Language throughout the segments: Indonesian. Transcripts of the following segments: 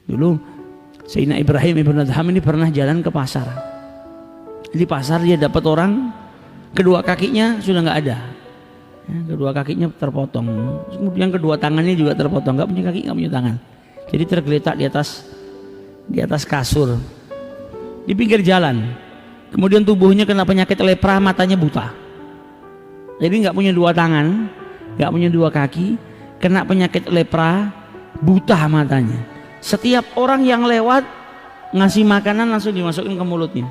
Dulu Sayyidina Ibrahim ibn Adham ini pernah jalan ke pasar. Di pasar dia dapat orang, kedua kakinya sudah nggak ada, ya, kedua kakinya terpotong, kemudian kedua tangannya juga terpotong, nggak punya kaki, nggak punya tangan. Jadi tergeletak di atas kasur di pinggir jalan. Kemudian tubuhnya kena penyakit lepra, matanya buta. Jadi nggak punya dua tangan, nggak punya dua kaki, kena penyakit lepra, buta matanya. Setiap orang yang lewat ngasih makanan langsung dimasukin ke mulutnya.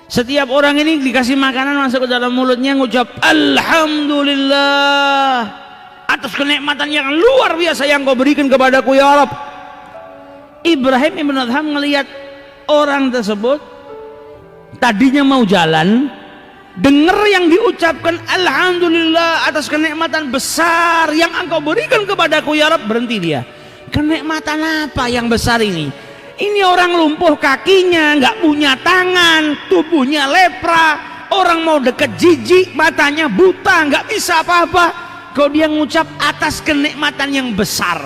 Setiap orang ini dikasih makanan masuk ke dalam mulutnya, ngucap Alhamdulillah atas kenikmatan yang luar biasa yang kau berikan kepadaku ya Rabb. Ibrahim ibn Adham melihat orang tersebut tadinya mau jalan, dengar yang diucapkan Alhamdulillah atas kenikmatan besar yang engkau berikan kepadaku ya Rabb, berhenti dia. Kenikmatan apa yang besar ini? Ini orang lumpuh kakinya, nggak punya tangan, tubuhnya lepra, orang mau deket jijik, matanya buta, nggak bisa apa-apa. Kau dia ngucap atas kenikmatan yang besar.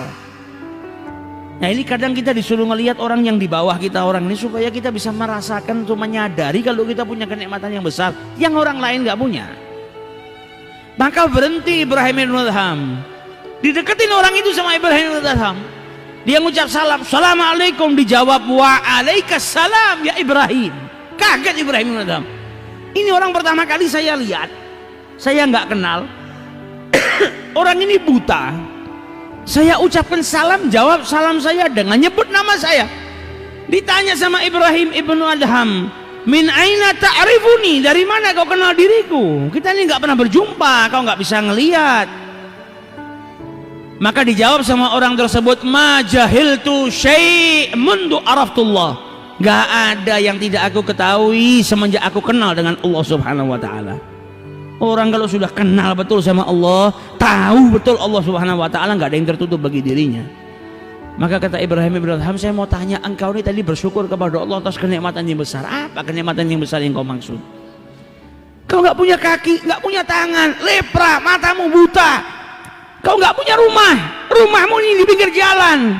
Nah ini kadang kita disuruh ngelihat orang yang di bawah kita, orang ini, supaya kita bisa merasakan untuk menyadari kalau kita punya kenikmatan yang besar yang orang lain nggak punya. Maka berhenti Ibrahim ibn Adham, dideketin orang itu sama Ibrahim ibn Adham. Dia ngucap salam, Assalamualaikum, dijawab Waalaikumsalam ya Ibrahim. Kaget Ibrahim bin Adham. Ini orang pertama kali saya lihat, saya nggak kenal. Orang ini buta. Saya ucapkan salam, jawab salam saya dengan nyebut nama saya. Ditanya sama Ibrahim ibnu Adham, min aina ta'rifuni, dari mana kau kenal diriku? Kita ini nggak pernah berjumpa, kau nggak bisa ngelihat. Maka dijawab sama orang tersebut, ma jahiltu syai' mundu araftullah. Gak ada yang tidak aku ketahui semenjak aku kenal dengan Allah Subhanahu wa taala. Orang kalau sudah kenal betul sama Allah, tahu betul Allah Subhanahu wa taala, gak ada yang tertutup bagi dirinya. Maka kata Ibrahim ibn Adham, saya mau tanya, engkau ini tadi bersyukur kepada Allah atas kenikmatan yang besar. Apa kenikmatan yang besar yang kau maksud? Kau gak punya kaki, gak punya tangan, lepra, matamu buta. Kau nggak punya rumah, rumahmu ini di pinggir jalan.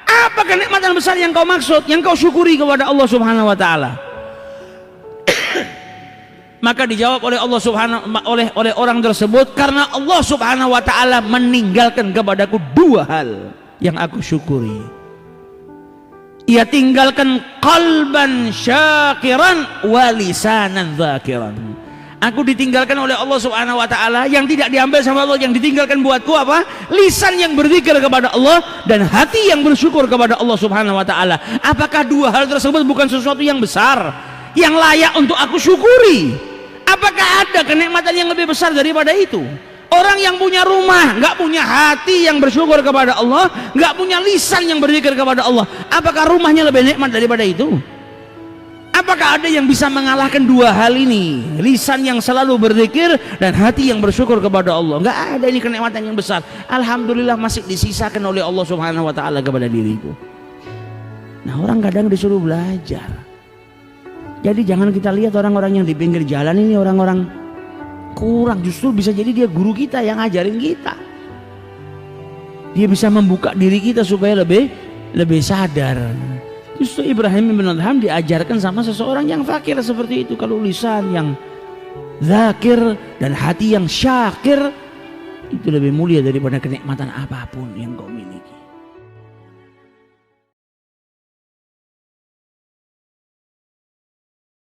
Apa kenikmatan besar yang kau maksud, yang kau syukuri kepada Allah Subhanahu wa taala? Maka dijawab oleh Allah Subhanahu oleh orang tersebut, karena Allah Subhanahu wa taala meninggalkan kepadaku dua hal yang aku syukuri. Ia tinggalkan qalban syakiran wa lisanan dzakiran. Aku ditinggalkan oleh Allah Subhanahu wa taala, yang tidak diambil sama Allah, yang ditinggalkan buatku apa? Lisan yang berzikir kepada Allah dan hati yang bersyukur kepada Allah Subhanahu wa taala. Apakah dua hal tersebut bukan sesuatu yang besar yang layak untuk aku syukuri? Apakah ada kenikmatan yang lebih besar daripada itu? Orang yang punya rumah, nggak punya hati yang bersyukur kepada Allah, nggak punya lisan yang berzikir kepada Allah, apakah rumahnya lebih nikmat daripada itu? Apakah ada yang bisa mengalahkan dua hal ini? Lisan yang selalu berzikir dan hati yang bersyukur kepada Allah. Enggak ada, ini kenikmatan yang besar. Alhamdulillah masih disisakan oleh Allah Subhanahu wa taala kepada diriku. Nah, orang kadang disuruh belajar. Jadi jangan kita lihat orang-orang yang di pinggir jalan ini orang-orang kurang, justru bisa jadi dia guru kita yang ngajarin kita. Dia bisa membuka diri kita supaya lebih sadar. Justru Ibrahim bin Adham diajarkan sama seseorang yang fakir seperti itu. Kalau lisan yang zakir dan hati yang syakir itu lebih mulia daripada kenikmatan apapun yang kau miliki.